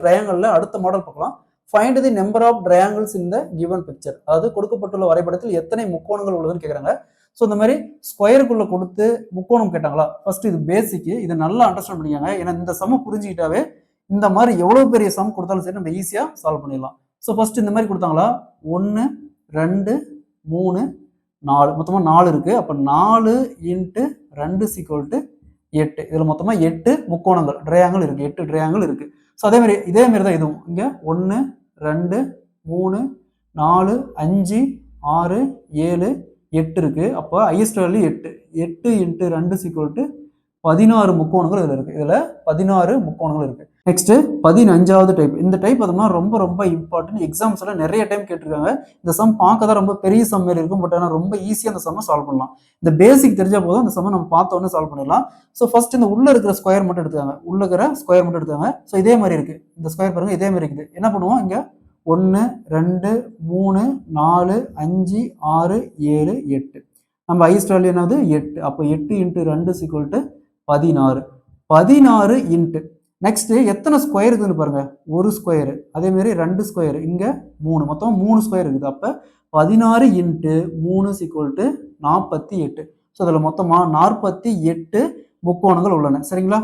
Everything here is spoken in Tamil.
ட்ரையாங்கிளில் அடுத்த மாடல் பார்க்கலாம். Find the number of triangles in the given picture. அதாவது கொடுக்கப்பட்டுள்ள வரைபடத்தில் எத்தனை முக்கோணங்கள் உள்ளதுன்னு கேட்குறாங்க. ஸோ இந்த மாதிரி ஸ்கொயருக்குள்ள கொடுத்து முக்கோணம் கேட்டாங்களா, ஃபர்ஸ்ட் இது பேசிக்கு, இதை நல்லா அண்டர்ஸ்டாண்ட் பண்ணிக்காங்க. ஏன்னா இந்த சம புரிஞ்சுக்கிட்டாவே இந்த மாதிரி எவ்வளவு பெரிய சம் கொடுத்தாலும் சரி நம்ம ஈஸியா சால்வ் பண்ணிடலாம். ஸோ ஃபர்ஸ்ட் இந்த மாதிரி கொடுத்தாங்களா, 1 2 3 4, மொத்தமாக 4 இருக்கு. அப்போ 4 × 2 = 8. இதில் மொத்தமாக 8 முக்கோணங்கள் ட்ரையாங்கிள் இருக்கு, 8 ட்ரையாங்கிள் இருக்கு. ஸோ இதே மாதிரி தான் இதுவும். இங்கே 1 2 3 4 5 6 7 8 இருக்கு. அப்போ ஹையஸ்ட் வேல்யூ 8. 8 × 2 = 16 முக்கோணங்கள் இதில் இருக்கு. இதில் 16 முக்கோணங்கள் இருக்கு. நெக்ஸ்ட் 15வது டைப். இந்த டைப் பார்த்தோம்னா ரொம்ப ரொம்ப இம்பார்ட்டன்ட். எக்ஸாம்ஸ்ல நிறைய டைம் கேட்டிருக்காங்க. இந்த சம் பார்க்க தான் ரொம்ப பெரிய சம் மாதிரி இருக்கும், பட் ஆனால் ரொம்ப ஈஸியாக அந்த சம்மை சால்வ் பண்ணலாம். இந்த பேசிக் தெரிஞ்சா போதும் அந்த சம்மை நம்ம பார்த்த உடனே சால்வ் பண்ணிடலாம். ஸோ ஃபர்ஸ்ட் இந்த உள்ள இருக்கிற ஸ்கொயர் மட்டும் எடுத்துக்காங்க. உள்ள இருக்கிற ஸ்கொயர் மட்டும் எடுத்துக்காங்க. ஸோ இதே மாதிரி இருக்கு. இந்த ஸ்கொயர் பாருங்க, இதே மாதிரி இருக்குது. என்ன பண்ணுவோம், இங்கே 1 2 3 4 5 6 7 8. நம்ம ஹையஸ்ட் வேல்யூ என்னது 8. அப்போ 8 × 2 = 16. 16 × நெக்ஸ்ட் எத்தனை ஸ்கொயர் இருக்குதுன்னு பாருங்க. ஒரு ஸ்கொயர், அதே மாதிரி 2 ஸ்கொயர், இங்க 3, மொத்தம் 3 ஸ்கொயர் இருக்குது. அப்ப 16 × 3 = 48. ஸோ அதில் மொத்தமா 48 முக்கோணங்கள் உள்ளன. சரிங்களா?